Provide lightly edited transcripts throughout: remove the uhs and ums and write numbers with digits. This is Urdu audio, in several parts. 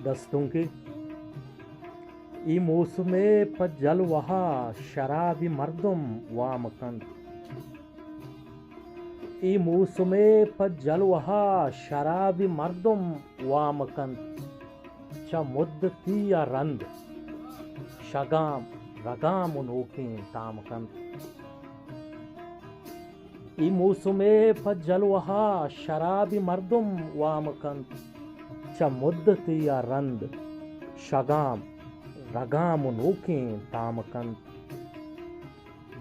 دستوں کی ای موسم پجل وہا شرابی مردم وامکند ای موسم پجل وہا شرابی مردم وامکند چا مدتی یا رند شگام رگام نوکین تامکند ای موسم پجل وہا شرابی مردم وامکند چا مدتی یا رند شگام رگام نوکین تامکند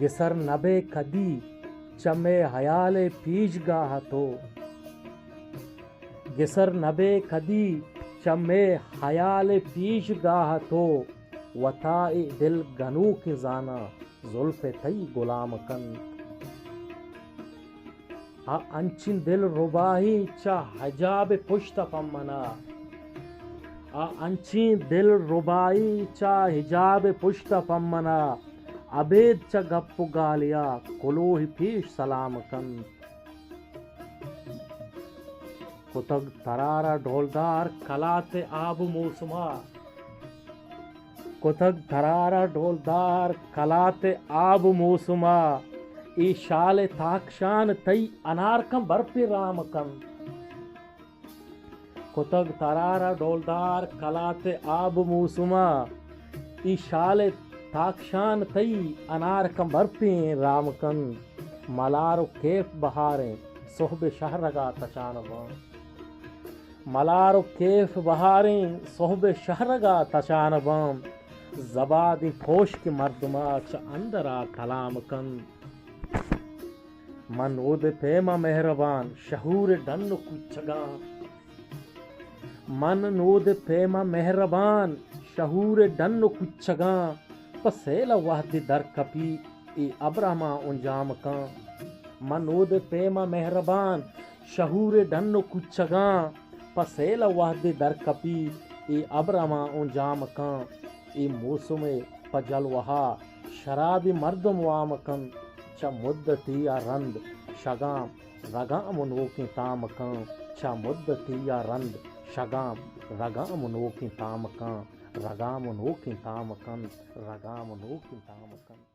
گسر نبے کدی چمے حیال پیش گاہ تو گسر نبے کدی چمے حیال پیش گاہ تو وطائی دل گنو کی زانا زلف تی غلام کند انچن دل رباہی چا حجاب پشت پمنا انچین دل ربائی چا حجاب پشت پمنا عبید چا گپ گالیا کلوہ پیش سلام کند کتگ ترارا ڈھولدار کلات آب موسما کتگ ترارا ڈھولدار کلات آب موسما ای شال تاکشان تی انارکم برپی رام کند کتگ ترارا ڈولدار کلات آب موسما ای شال تاکشان تی انارکم برپی رام کند ملارو کیف بہاریں صحب شہرگا تچانبان ملارو کیف بہاریں صحب شہرگا تچانبان زبادی پوش کی مردما چا اندرا کلام کند من اود پیما مہربان شہور ڈن کچگاں من نود پیما مہربان شہور ڈن کچگاں پسیل وحدی در کپی ای ابرہما انجام کاں من نود پیما مہربان شہور ڈن کچگاں پسیل وحدی در کپی ای ابرہما انجام کاں ای موسم پجل وہا شرابی مردم وام کند چا مدتی یا رند شگام رگام نوکی تام کان چا مدتی یا رند شگام رگام نوکی تام کان رگام نوکی تام کن رگام نوکی تام کن